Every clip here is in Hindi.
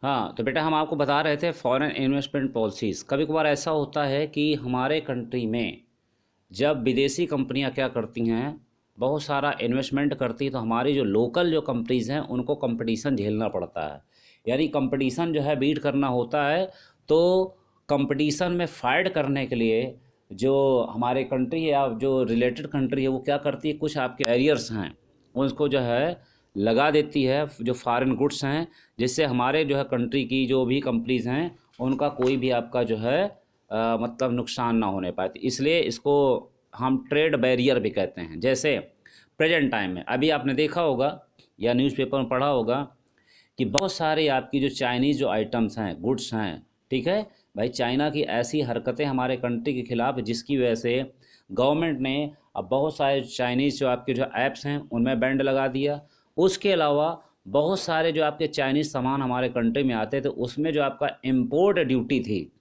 हाँ, तो बेटा हम आपको बता रहे थे फॉरेन इन्वेस्टमेंट पॉलिसीज़। कभी कभार ऐसा होता है कि हमारे कंट्री में जब विदेशी कंपनियां क्या करती हैं, बहुत सारा इन्वेस्टमेंट करती, तो हमारी जो लोकल जो कंपनीज़ हैं उनको कंपटीशन झेलना पड़ता है। यानी कंपटीशन जो है बीट करना होता है। तो कंपटीशन में फाइट करने के लिए जो हमारे कंट्री है या जो रिलेटेड कंट्री है वो क्या करती है, कुछ आपके बैरियर्स हैं उसको जो है लगा देती है, जो फॉरेन गुड्स हैं, जिससे हमारे जो है कंट्री की जो भी कंपनीज़ हैं उनका कोई भी आपका जो है मतलब नुकसान ना होने पाए। तो इसलिए इसको हम ट्रेड बैरियर भी कहते हैं। जैसे प्रेजेंट टाइम में अभी आपने देखा होगा या न्यूज़पेपर में पढ़ा होगा कि बहुत सारे आपकी जो चाइनीज़ जो आइटम्स हैं, गुड्स हैं, ठीक है भाई, चाइना की ऐसी हरकतें हमारे कंट्री के खिलाफ, जिसकी वजह से गवर्नमेंट ने अब बहुत सारे चाइनीज़ जो आपके जो ऐप्स हैं उनमें बैंड लगा दिया। उसके अलावा बहुत सारे जो आपके चाइनीज़ सामान हमारे कंट्री में आते थे उसमें जो आपका इम्पोर्ट ड्यूटी थी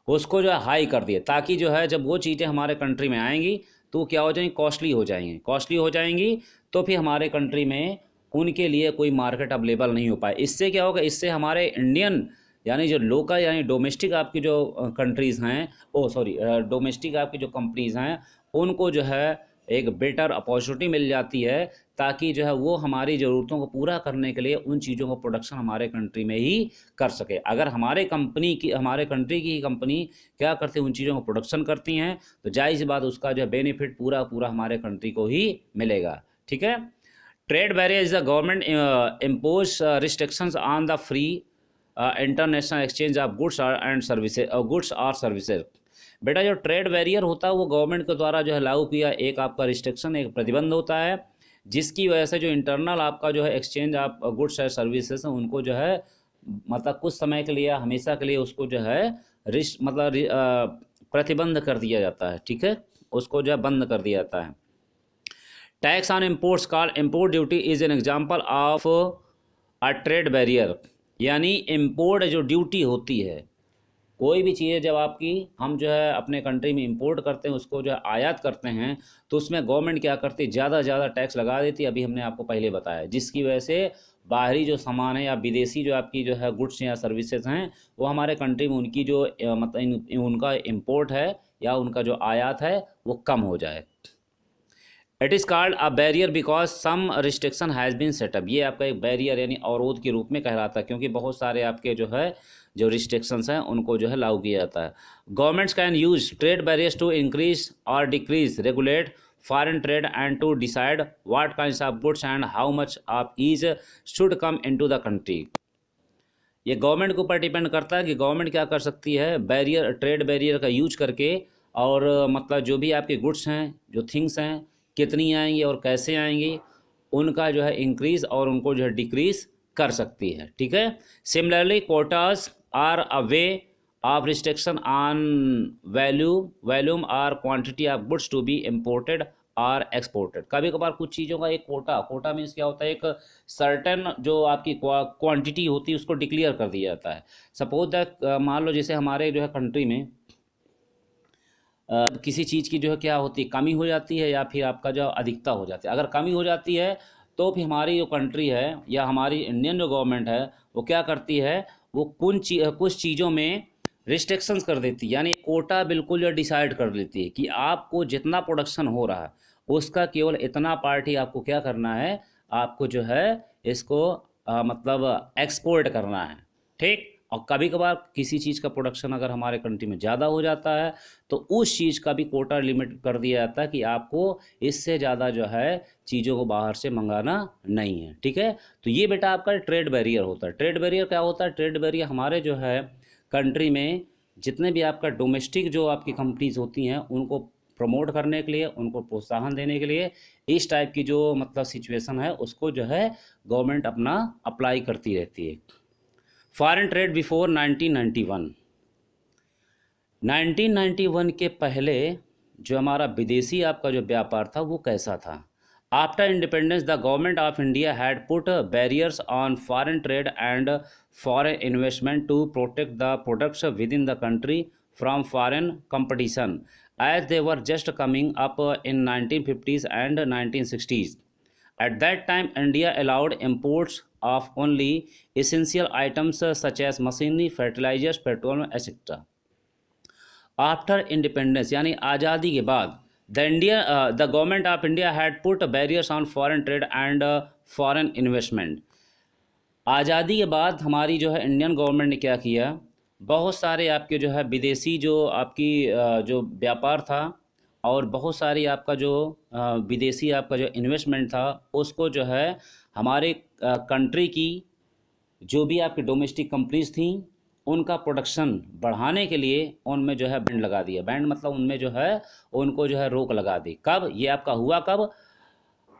उसको जो है हाई कर दिया, ताकि जो है जब वो चीज़ें हमारे कंट्री में आएंगी तो क्या हो जाएंगी, कॉस्टली हो जाएंगी। कॉस्टली हो जाएंगी तो फिर हमारे कंट्री में उनके लिए कोई मार्केट अवेलेबल नहीं हो पाए। इससे क्या होगा, इससे हमारे इंडियन यानी जो लोकल यानी डोमेस्टिक आपकी जो कंट्रीज़ हैं, ओ सॉरी, डोमेस्टिक आपकी जो कंपनीज़ हैं उनको जो है एक बेटर अपॉर्चुनिटी मिल जाती है, ताकि जो है वो हमारी ज़रूरतों को पूरा करने के लिए उन चीज़ों को प्रोडक्शन हमारे कंट्री में ही कर सके। अगर हमारे कंट्री की ही कंपनी क्या करती है, उन चीज़ों को प्रोडक्शन करती हैं, तो जाहिर सी बात उसका जो बेनिफिट पूरा पूरा हमारे कंट्री को ही मिलेगा। ठीक है। Trade barrier is the government impose restrictions on the free international exchange of goods और सर्विसेज। बेटा जो ट्रेड बैरियर होता है वो गवर्नमेंट के द्वारा जो है लागू किया एक आपका रिस्ट्रिक्शन, एक प्रतिबंध होता है, जिसकी वजह से जो इंटरनल आपका जो है एक्सचेंज ऑफ गुड्स और सर्विसेज हैं उनको जो है मतलब कुछ समय के लिए या हमेशा के लिए उसको जो है प्रतिबंध कर दिया जाता है। ठीक है, उसको जो है बंद कर दिया जाता है। Tax on imports called import duty is an example of a trade barrier. यानी इम्पोर्ट जो ड्यूटी होती है, कोई भी चीज़ जब आपकी हम जो है अपने कंट्री में इंपोर्ट करते हैं, उसको जो है आयात करते हैं, तो उसमें गवर्नमेंट क्या करती है, ज़्यादा से ज़्यादा टैक्स लगा देती है। अभी हमने आपको पहले बताया, जिसकी वजह से बाहरी जो सामान है या विदेशी जो आपकी जो है गुड्स या सर्विसेज हैं वो हमारे कंट्री में उनकी जो उनका इम्पोर्ट है या उनका जो आयात है वो कम हो जाए। It is called a barrier because some restriction has been set up. ये आपका एक बैरियर यानी अवरोध के रूप में कहलाता है, क्योंकि बहुत सारे आपके जो है जो रिस्ट्रिक्शंस हैं उनको जो है लागू किया जाता है। Governments can use trade barriers to increase और decrease regulate foreign trade and to decide what kinds of goods and how much of each should come into the country. ये गवर्नमेंट के ऊपर डिपेंड करता है कि गवर्नमेंट क्या कर सकती है, बैरियर ट्रेड बैरियर का यूज करके, और मतलब जो भी आपके गुड्स हैं, जो थिंग्स हैं, कितनी आएंगी और कैसे आएंगी, उनका जो है इंक्रीज और उनको जो है डिक्रीज कर सकती है। ठीक है। Similarly quotas are a way of restriction on volume और quantity of goods to be imported or exported. कभी कभार कुछ चीज़ों का एक कोटा मीन्स क्या होता है, एक सर्टेन जो आपकी क्वांटिटी होती है उसको डिक्लेयर कर दिया जाता है। सपोज दैट मान लो जैसे हमारे जो है कंट्री में किसी चीज़ की जो है क्या होती है, कमी हो जाती है या फिर आपका जो अधिकता हो जाती है। अगर कमी हो जाती है तो फिर हमारी जो कंट्री है या हमारी इंडियन जो गवर्नमेंट है वो क्या करती है, वो कुछ चीज़ों में रिस्ट्रिक्शंस कर देती है, यानी कोटा बिल्कुल जो डिसाइड कर लेती है कि आपको जितना प्रोडक्शन हो रहा है उसका केवल इतना पार्ट ही आपको क्या करना है, आपको जो है इसको मतलब एक्सपोर्ट करना है। ठीक। और कभी कभार किसी चीज़ का प्रोडक्शन अगर हमारे कंट्री में ज़्यादा हो जाता है तो उस चीज़ का भी कोटा लिमिट कर दिया जाता है कि आपको इससे ज़्यादा जो है चीज़ों को बाहर से मंगाना नहीं है। ठीक है। तो ये बेटा आपका ट्रेड बैरियर होता है। ट्रेड बैरियर क्या होता है, ट्रेड बैरियर हमारे जो है कंट्री में जितने भी आपका डोमेस्टिक जो आपकी कंपनीज होती हैं उनको प्रमोट करने के लिए, उनको प्रोत्साहन देने के लिए इस टाइप की जो मतलब सिचुएशन है उसको जो है गवर्नमेंट अपना अप्लाई करती रहती है। Foreign trade before 1991। 1991 के पहले जो हमारा विदेशी आपका जो व्यापार था वो कैसा था। After independence the government of India had put barriers on foreign trade and foreign investment to protect the products within the country from foreign competition as they were just coming up in 1950s and 1960s. At that time, India allowed imports of only essential items such as machinery, fertilisers, petroleum etcetera. After independence यानी आज़ादी के बाद the government of India had put barriers on foreign trade and foreign investment. आज़ादी के बाद हमारी जो है इंडियन गवर्नमेंट ने क्या किया, बहुत सारे आपके जो है विदेशी जो आपकी जो व्यापार था और बहुत सारी आपका जो विदेशी आपका जो इन्वेस्टमेंट था उसको जो है हमारे कंट्री की जो भी आपकी डोमेस्टिक कंपनीज थी उनका प्रोडक्शन बढ़ाने के लिए उनमें जो है बैंड लगा दिया। बैंड मतलब उनमें जो है उनको जो है रोक लगा दी। कब ये आपका हुआ, कब?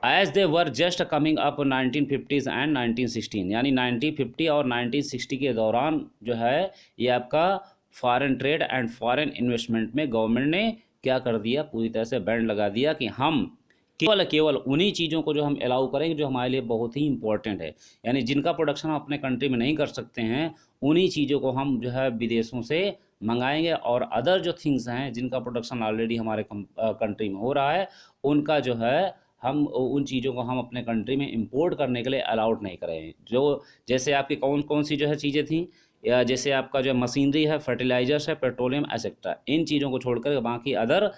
As they were just coming up 1950s and 1916, यानी 1950 और 1960 के दौरान जो है ये आपका foreign trade and foreign investment में गवर्नमेंट ने क्या कर दिया, पूरी तरह से बैंड लगा दिया कि हम केवल उन्हीं चीज़ों को जो हम अलाउ करेंगे जो हमारे लिए बहुत ही इंपॉर्टेंट है, यानी जिनका प्रोडक्शन हम अपने कंट्री में नहीं कर सकते हैं उन्हीं चीज़ों को हम जो है विदेशों से मंगाएंगे, और अदर जो थिंग्स हैं जिनका प्रोडक्शन ऑलरेडी हमारे कंट्री में हो रहा है उनका जो है हम उन चीज़ों को हम अपने कंट्री में इंपोर्ट करने के लिए अलाउड नहीं करें। जो जैसे आपकी कौन कौन सी जो है चीज़ें थी, या जैसे आपका जो मशीनरी है, फर्टिलाइजर्स है, पेट्रोलियम एक्सेट्रा, इन चीज़ों को छोड़कर बाकी अदर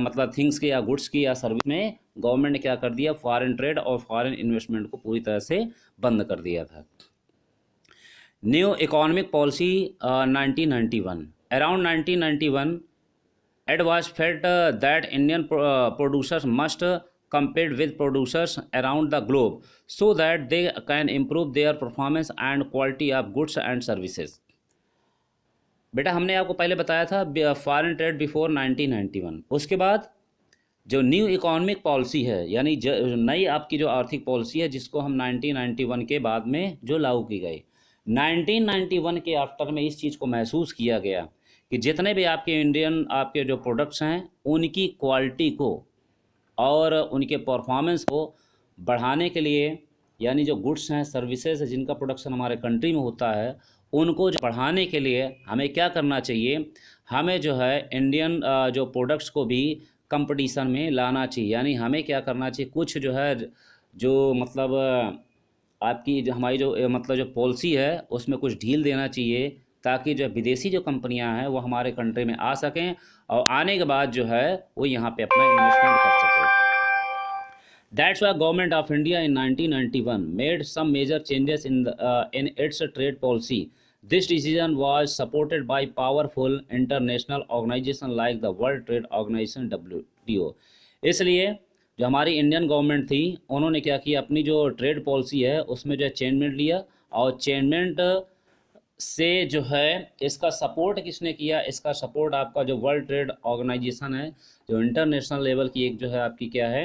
मतलब थिंग्स की या गुड्स की या सर्विस में गवर्नमेंट ने क्या कर दिया, फॉरेन ट्रेड और फॉरेन इन्वेस्टमेंट को पूरी तरह से बंद कर दिया था। New economic policy 1991, around 1991 it was felt that Indian producers must compete with producers around the globe so that they can improve their performance and quality of goods and services। बेटा हमने आपको पहले बताया था फॉरेन ट्रेड बिफोर 1991, उसके बाद जो न्यू इकोनॉमिक पॉलिसी है यानी नई आपकी जो आर्थिक पॉलिसी है जिसको हम 1991 के बाद में जो लागू की गई। 1991 के आफ्टर में इस चीज़ को महसूस किया गया कि जितने भी आपके इंडियन आपके जो प्रोडक्ट्स हैं उनकी क्वालिटी को और उनके परफॉर्मेंस को बढ़ाने के लिए, यानी जो गुड्स हैं, सर्विसेज है जिनका प्रोडक्शन हमारे कंट्री में होता है उनको जो बढ़ाने के लिए हमें क्या करना चाहिए, हमें जो है इंडियन जो प्रोडक्ट्स को भी कंपटीशन में लाना चाहिए। यानी हमें क्या करना चाहिए, कुछ जो है जो मतलब आपकी जो हमारी जो मतलब जो पॉलिसी है उसमें कुछ ढील देना चाहिए ताकि जो विदेशी जो कंपनियां हैं वो हमारे कंट्री में आ सकें और आने के बाद जो है वो यहाँ पे अपना इन्वेस्टमेंट कर सकें। That's why Government of India in 1991 made some major changes in its trade policy. This decision was supported by powerful international organizations like the World Trade Organization WTO। इसलिए जो हमारी इंडियन गवर्नमेंट थी उन्होंने क्या किया, अपनी जो ट्रेड पॉलिसी है उसमें जो है चेंजमेंट लिया, और चेंजमेंट से जो है इसका सपोर्ट किसने किया, इसका सपोर्ट आपका जो वर्ल्ड ट्रेड ऑर्गेनाइजेशन है, जो इंटरनेशनल लेवल की एक जो है आपकी क्या है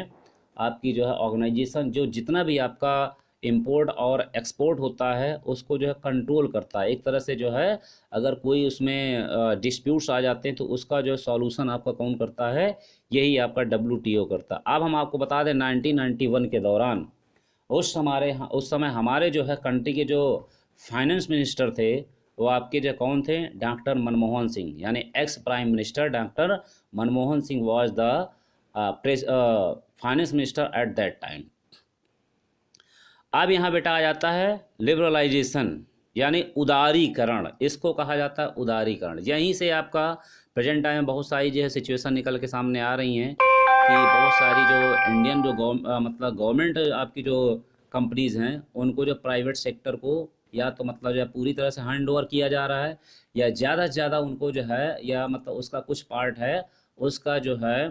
आपकी जो है ऑर्गेनाइजेशन, जो जितना भी आपका इंपोर्ट और एक्सपोर्ट होता है उसको जो है कंट्रोल करता है। एक तरह से जो है अगर कोई उसमें डिस्प्यूट्स आ जाते हैं तो उसका जो सॉल्यूशन आपका कौन करता है, यही आपका WTO करता है। अब हम आपको बता दें 1991 के दौरान उस समय हमारे जो है कंट्री के जो फाइनेंस मिनिस्टर थे वो आपके जो कौन थे, डॉक्टर मनमोहन सिंह, यानी ex prime minister doctor Manmohan Singh was the finance minister at that time. अब यहाँ बेटा आ जाता है लिबरलाइजेशन यानी उदारीकरण, इसको कहा जाता है उदारीकरण। यहीं से आपका प्रेजेंट टाइम में बहुत सारी जो है सिचुएशन निकल के सामने आ रही हैं कि बहुत सारी जो इंडियन जो मतलब गवर्नमेंट आपकी जो कंपनीज़ हैं उनको जो प्राइवेट सेक्टर को या तो मतलब जो है पूरी तरह से हैंड ओवर किया जा रहा है या ज़्यादा से ज़्यादा उनको जो है या मतलब उसका कुछ पार्ट है उसका जो है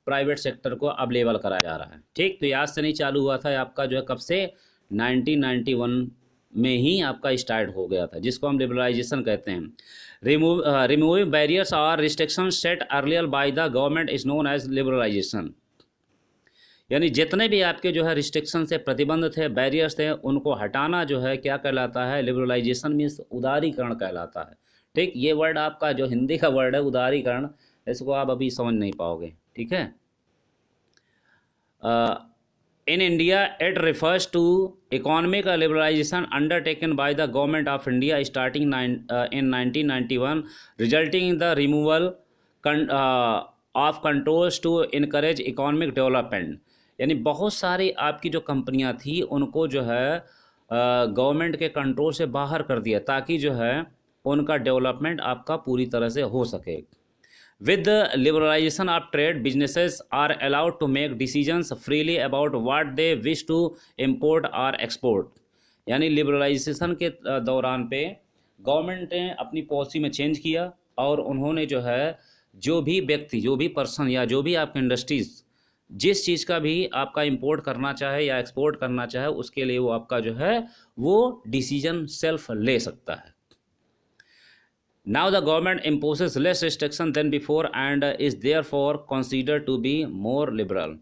प्राइवेट सेक्टर को अवेलेबल कराया जा रहा है। ठीक, तो आज से नहीं चालू हुआ था आपका जो है कब से, 1991 में ही आपका स्टार्ट हो गया था, जिसको हम लिबरलाइजेशन कहते हैं। रिमूविंग बैरियर्स और restriction set earlier by the government is known as liberalisation. यानी जितने भी आपके जो है रिस्ट्रिक्शन से प्रतिबंध थे, बैरियर्स थे, उनको हटाना जो है क्या कहलाता है, लिबरलाइजेशन मीन्स उदारीकरण कहलाता है। ठीक, ये वर्ड आपका जो हिंदी का वर्ड है उदारीकरण, इसको आप अभी समझ नहीं पाओगे। ठीक है, in India it refers to economic liberalization undertaken by the government of India starting in 1991 resulting in the removal of controls to encourage economic development। यानी बहुत सारी आपकी जो कंपनियां थी उनको जो है गवर्नमेंट के कंट्रोल से बाहर कर दिया, ताकि जो है उनका डेवलपमेंट आपका पूरी तरह से हो सके। With the liberalization of trade, businesses are allowed to make decisions freely about what they wish to import or export। यानी लिबरलाइजेशन के दौरान पे गवर्नमेंट ने अपनी पॉलिसी में चेंज किया, और उन्होंने जो है जो भी व्यक्ति, जो भी पर्सन या जो भी आपकी इंडस्ट्रीज़ जिस चीज़ का भी आपका इंपोर्ट करना चाहे या एक्सपोर्ट करना चाहे, उसके लिए वो आपका जो है वो डिसीजन सेल्फ ले सकता है। Now the government imposes less restriction than before and is therefore considered to be more liberal।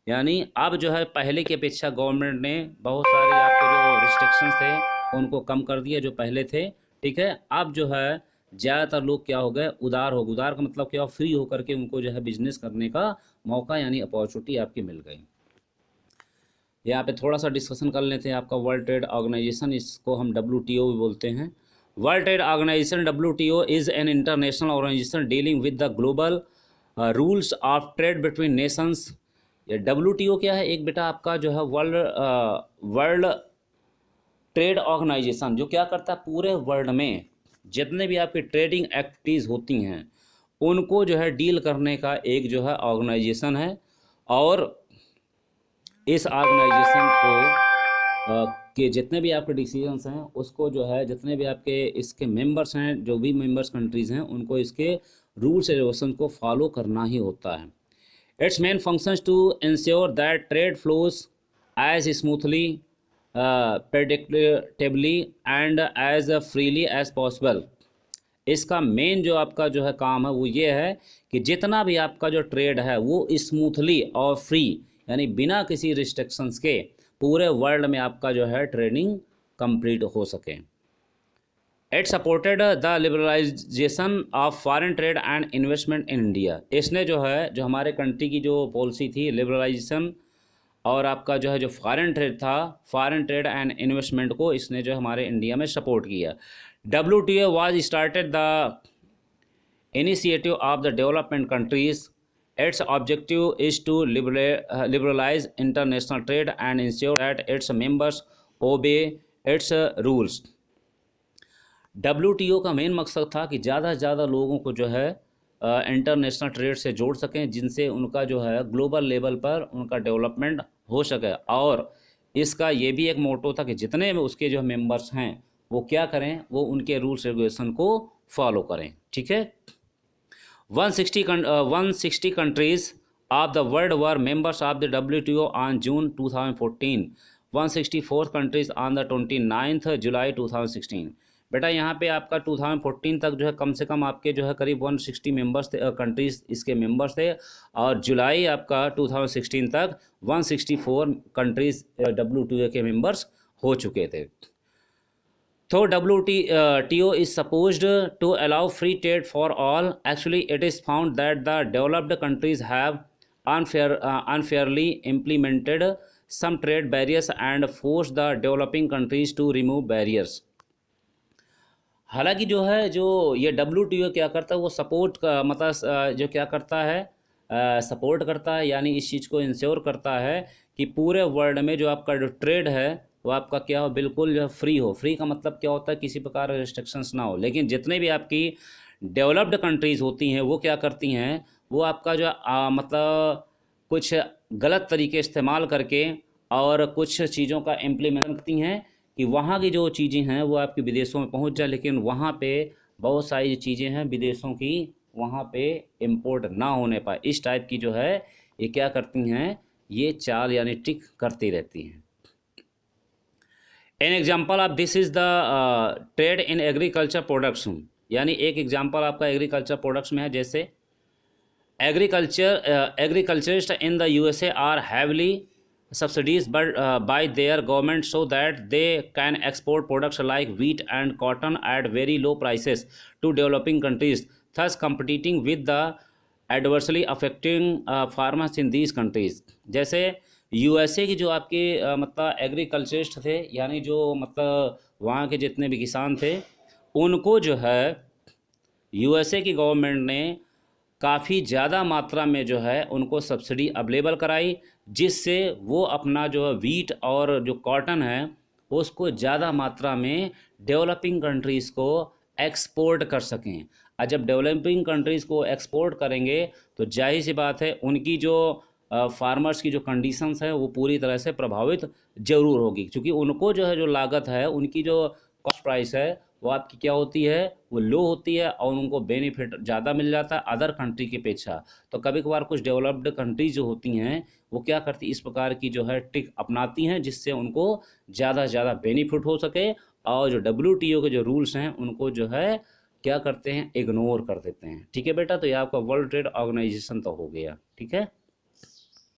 यानी अब जो है पहले की अपेक्षा गवर्नमेंट ने बहुत सारे आपके जो रिस्ट्रिक्शंस थे उनको कम कर दिया जो पहले थे, ठीक है। अब जो है ज़्यादातर लोग क्या हो गए, उदार का मतलब क्या, फ्री होकर के उनको जो है बिजनेस करने का मौका यानी अपॉर्चुनिटी आपकी मिल गई। यहाँ पे थोड़ा सा डिस्कशन कर लेते हैं। आपका वर्ल्ड ट्रेड ऑर्गेनाइजेशन, इसको हम WTO भी बोलते हैं। World trade organisation WTO is an international organisation dealing with the global rules of trade between nations. ये WTO क्या है, एक बेटा आपका जो है वर्ल्ड ट्रेड ऑर्गेनाइजेशन, जो क्या करता है पूरे वर्ल्ड में जितने भी आपकी ट्रेडिंग एक्टिविटीज़ होती हैं उनको जो है डील करने का एक जो है ऑर्गेनाइजेशन है। और इस ऑर्गेनाइजेशन को के जितने भी आपके डिसीजंस हैं उसको जो है जितने भी आपके इसके मेंबर्स हैं, जो भी मेंबर्स कंट्रीज़ हैं, उनको इसके रूल्स एंड रेगुलेशन को फॉलो करना ही होता है। Its main functions to ensure that trade flows as smoothly, predictably and as freely as possible. इसका मेन जो आपका जो है काम है वो ये है कि जितना भी आपका जो ट्रेड है वो स्मूथली और फ्री यानी बिना किसी रिस्ट्रिक्शंस के पूरे वर्ल्ड में आपका जो है ट्रेडिंग कंप्लीट हो सके। It supported the liberalisation of foreign trade and investment in India. इसने जो है जो हमारे कंट्री की जो पॉलिसी थी लिबरलाइजेशन और आपका जो है जो फॉरेन ट्रेड था, फॉरेन ट्रेड एंड इन्वेस्टमेंट को इसने जो हमारे इंडिया में सपोर्ट किया। WTO was started the initiative of the development countries। Its objective is to liberalize international trade and ensure that its members obey its rules। WTO का मेन मकसद था कि ज़्यादा से ज़्यादा लोगों को जो है इंटरनेशनल ट्रेड से जोड़ सकें, जिनसे उनका जो है ग्लोबल लेवल पर उनका डेवलपमेंट हो सके। और इसका ये भी एक मोटो था कि जितने उसके जो मेंबर्स हैं वो क्या करें, वो उनके रूल्स रेगुलेशन को फॉलो करें, ठीक है। 160 countries of the world were members of the WTO on June 2014। 164 countries on the 29 जुलाई 2016। बेटा यहाँ पे आपका 2014 तक जो है कम से कम आपके जो है करीब 160 मेंबर्स थे, कंट्रीज इसके मेंबर्स थे। और जुलाई आपका 2016 तक 164 कंट्रीज WTO के मेंबर्स हो चुके थे। So WTO is supposed to allow free trade for all. Actually, it is found that the developed countries have unfairly implemented some trade barriers and forced the developing countries to remove barriers। हालांकि जो है जो ये WTO क्या करता है वो सपोर्ट का मतलब जो क्या करता है सपोर्ट करता है, यानी इस चीज़ को इंश्योर करता है कि पूरे वर्ल्ड में जो आपका जो ट्रेड है वो आपका क्या हो, बिल्कुल जो है फ्री हो। फ्री का मतलब क्या होता है, किसी प्रकार के रिस्ट्रिक्शंस ना हो। लेकिन जितने भी आपकी डेवलप्ड कंट्रीज़ होती हैं वो क्या करती हैं, वो आपका जो मतलब कुछ गलत तरीके इस्तेमाल करके और कुछ चीज़ों का इम्प्लीमेंट करती हैं कि वहाँ की जो चीज़ें हैं वो आपके विदेशों में पहुँच जाए, लेकिन वहाँ पे बहुत सारी चीज़ें हैं विदेशों की वहाँ पे इम्पोर्ट ना होने पाए। इस टाइप की जो है ये क्या करती हैं, ये चाल यानी ट्रिक करती रहती हैं। An example of this is the trade in agriculture products. यानी एक एग्जाम्पल आपका एग्रीकल्चर प्रोडक्ट्स में है, जैसे agriculturist in the USA are heavily subsidies by their government so that they can export products like wheat and cotton at very low prices to developing countries, thus competing with the adversely affecting farmers in these countries। जैसे USA की जो आपके मतलब एग्रीकल्चरिस्ट थे, यानी जो मतलब वहाँ के जितने भी किसान थे, उनको जो है USA की गवर्नमेंट ने काफ़ी ज़्यादा मात्रा में जो है उनको सब्सिडी अवेलेबल कराई, जिससे वो अपना जो वीट और जो कॉटन है उसको ज़्यादा मात्रा में डेवलपिंग कंट्रीज़ को एक्सपोर्ट कर सकें। और जब डेवलपिंग कंट्रीज़ को एक्सपोर्ट करेंगे तो जाहिर सी बात है उनकी जो फार्मर्स की जो कंडीशंस है वो पूरी तरह से प्रभावित ज़रूर होगी, क्योंकि उनको जो है जो लागत है, उनकी जो कॉस्ट प्राइस है वो आपकी क्या होती है, वो लो होती है और उनको बेनिफिट ज़्यादा मिल जाता है अदर कंट्री की अपेक्षा। तो कभी कभार कुछ डेवलप्ड कंट्रीज जो होती हैं वो क्या करती इस प्रकार की जो है ट्रिक अपनाती हैं, जिससे उनको ज़्यादा से ज़्यादा बेनिफिट हो सके, और जो WTO के जो रूल्स हैं उनको जो है क्या करते हैं, इग्नोर कर देते हैं। ठीक है बेटा, तो ये आपका वर्ल्ड ट्रेड ऑर्गेनाइजेशन तो हो गया। ठीक है।